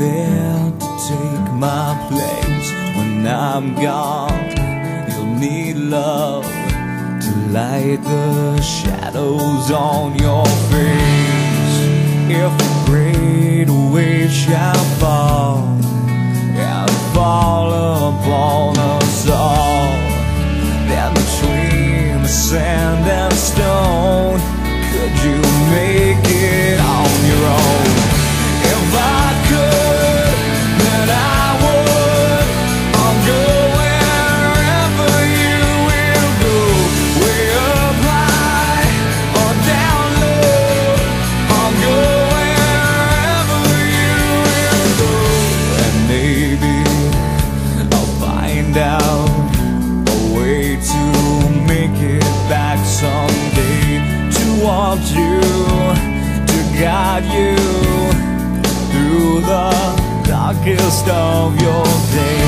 there to take my place when I'm gone. You'll need love to light the shadows on your face. If a great weight shall fall and fall upon us all, then between the sand and stone, could you make it on your own? If I could, then I would. I'll go wherever you will go, way up high or down low. I'll go wherever you will go, and maybe I'll find out a way to make it back someday, to want you, to guide you through the darkest of your days.